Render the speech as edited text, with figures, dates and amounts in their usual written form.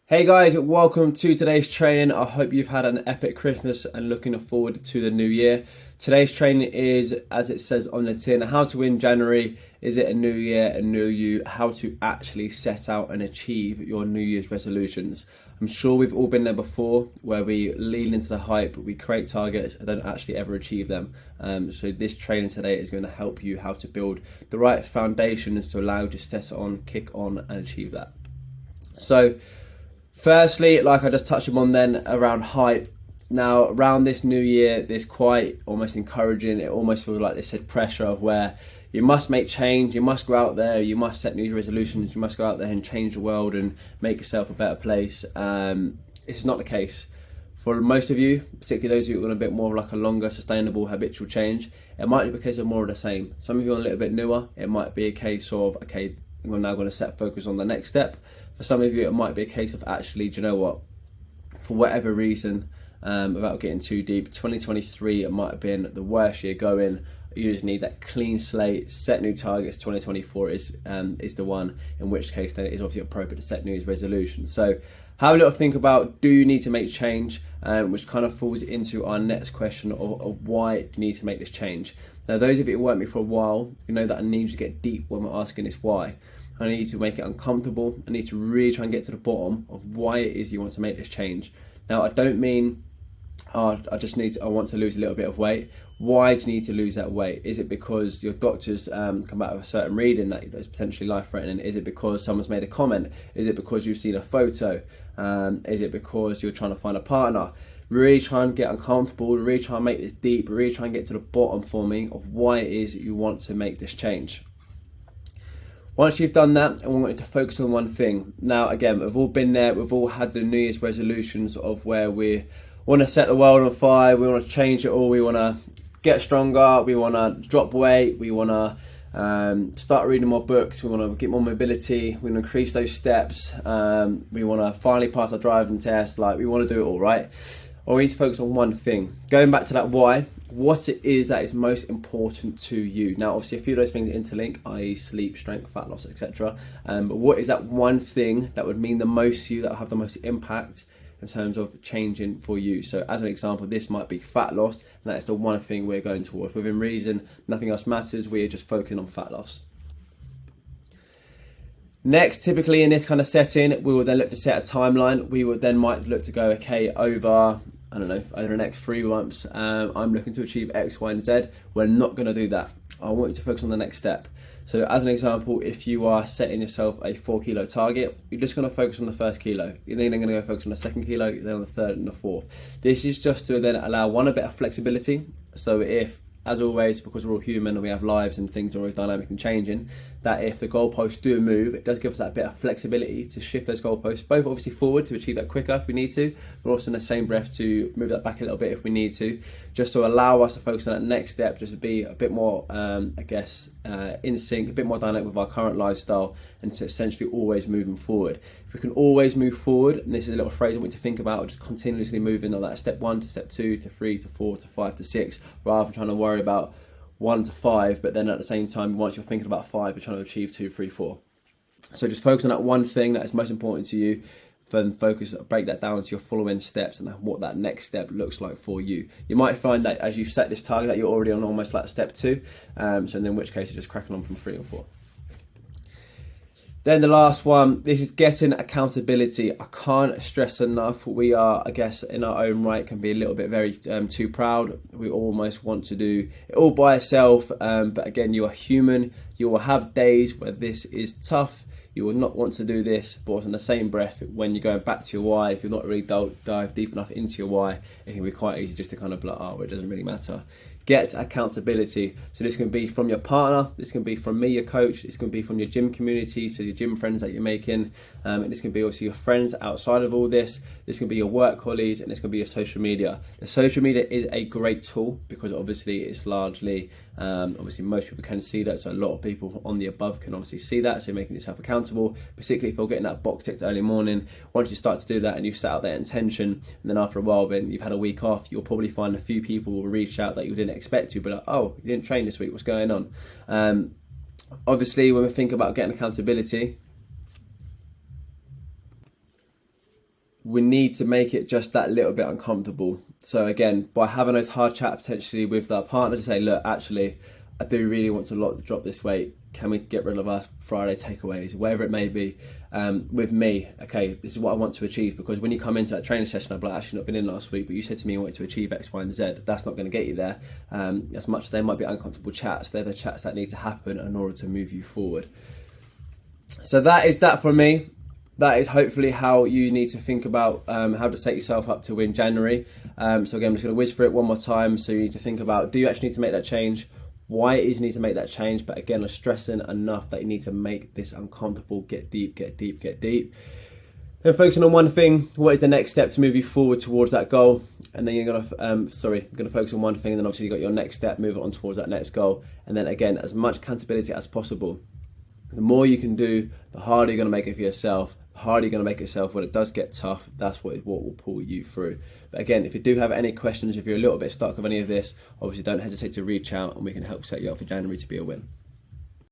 Hey guys, welcome to today's training. I hope you've had an epic Christmas and looking forward to the new year. Today's training is, as it says on the tin, how to win January. Is it a new year, a new you? How to actually set out and achieve your New Year's resolutions. I'm sure we've all been there before, where we lean into the hype, we create targets and don't actually ever achieve them. So this training today is going to help you how to build the right foundations to allow you to set it on, kick on and achieve that. So firstly, like I just touched upon then, around hype. Now, around this new year, there's quite almost encouraging, it almost feels like they said pressure of where you must make change, you must go out there, you must set New Year's resolutions, you must go out there and change the world and make yourself a better place. It's not the case. For most of you, particularly those of you who want a bit more of like a longer, sustainable, habitual change, it might be because of more of the same. Some of you are a little bit newer, it might be a case of, okay, we're now going to set focus on the next step. For some of you, it might be a case of actually, do you know what, for whatever reason, without getting too deep, 2023, it might have been the worst year going. You just need that clean slate, set new targets. 2024 is the one, in which case then it is obviously appropriate to set New Year's resolutions. So have a little think about, do you need to make change, which kind of falls into our next question of why do you need to make this change. Now, those of you who worked with me for a while, you know that I need to get deep when we're asking this why. I need to make it uncomfortable. I need to really try and get to the bottom of why it is you want to make this change. Now, I don't mean, I want to lose a little bit of weight. Why do you need to lose that weight? Is it because your doctors come out with a certain reading that is potentially life-threatening? Is it because someone's made a comment? Is it because you've seen a photo? Is it because you're trying to find a partner? Really try and get uncomfortable, really try and make this deep, really try and get to the bottom for me of why it is you want to make this change. Once you've done that, I want you to focus on one thing. Now, again, we've all been there. We've all had the New Year's resolutions of where we want to set the world on fire. We want to change it all. We want to get stronger. We want to drop weight. We want to start reading more books. We want to get more mobility. We want to increase those steps. We want to finally pass our driving test. Like, we want to do it all, right? Or we need to focus on one thing. Going back to that why, what it is that is most important to you. Now, obviously, a few of those things interlink, i.e. sleep, strength, fat loss, etc. But what is that one thing that would mean the most to you, that will have the most impact in terms of changing for you? So as an example, this might be fat loss, and that's the one thing we're going towards. Within reason, nothing else matters. We're just focusing on fat loss. Next, typically in this kind of setting, we will then look to set a timeline. We would then might look to go, okay, over the next 3 months, I'm looking to achieve X, Y, and Z. We're not going to do that. I want you to focus on the next step. So as an example, if you are setting yourself a 4 kilo target, you're just going to focus on the first kilo. You're then going to go focus on the second kilo, then on the third and the fourth. This is just to then allow a bit of flexibility. So if, as always, because we're all human and we have lives and things are always dynamic and changing, that if the goalposts do move, it does give us that bit of flexibility to shift those goalposts, both obviously forward to achieve that quicker if we need to, but also in the same breath to move that back a little bit if we need to, just to allow us to focus on that next step, just to be a bit more, in sync, a bit more dynamic with our current lifestyle, and to essentially always moving forward. If we can always move forward, and this is a little phrase I want you to think about, just continuously moving on that step 1 to step 2 to 3 to 4 to 5 to 6, rather than trying to worry about 1 to 5, but then at the same time, once you're thinking about 5, you're trying to achieve 2, 3, 4. So just focus on that one thing that is most important to you. Then break that down into your following steps and what that next step looks like for you. You might find that as you set this target that you're already on almost like step 2. So in which case you're just cracking on from 3 or 4. Then the last one, this is getting accountability. I can't stress enough, we are, I guess, in our own right, can be a little bit very too proud. We almost want to do it all by ourselves, but again, you are human. You will have days where this is tough. You will not want to do this, but in the same breath, when you're going back to your why, if you're not really dive deep enough into your why, it can be quite easy just to kind of be like, oh, it doesn't really matter. Get accountability. So this can be from your partner, this can be from me, your coach, this can be from your gym community, so your gym friends that you're making, and this can be also your friends outside of all this can be your work colleagues, and this can be your social media. The social media is a great tool because obviously it's largely, obviously most people can see that, so a lot of people on the above can obviously see that, so you're making yourself accountable, particularly if you're getting that box ticked early morning. Once you start to do that and you've set out that intention, and then after a while, when you've had a week off, you'll probably find a few people will reach out that you didn't expect to, but like, oh, you didn't train this week, what's going on? Obviously, when we think about getting accountability, we need to make it just that little bit uncomfortable. So again, by having those hard chats potentially with our partner to say, look, actually, I do really want to drop this weight. Can we get rid of our Friday takeaways, whatever it may be? With me, okay, this is what I want to achieve, because when you come into that training session, I'm like, actually not been in last week, but you said to me you wanted to achieve X, Y, and Z. That's not going to get you there. As much as they might be uncomfortable chats, they're the chats that need to happen in order to move you forward. So that is that for me. That is hopefully how you need to think about how to set yourself up to win January. So again, I'm just going to whiz through it one more time. So you need to think about, do you actually need to make that change? Why it is you need to make that change? But again, I'm stressing enough that you need to make this uncomfortable. Get deep, get deep, get deep. Then focusing on one thing. What is the next step to move you forward towards that goal? And then you're going to focus on one thing, and then obviously you got your next step, move it on towards that next goal. And then again, as much accountability as possible. The more you can do, the harder you're going to make it for yourself. The harder you're going to make it yourself. When it does get tough, that's what will pull you through. But again, if you do have any questions, if you're a little bit stuck with any of this, obviously don't hesitate to reach out and we can help set you up for January to be a win.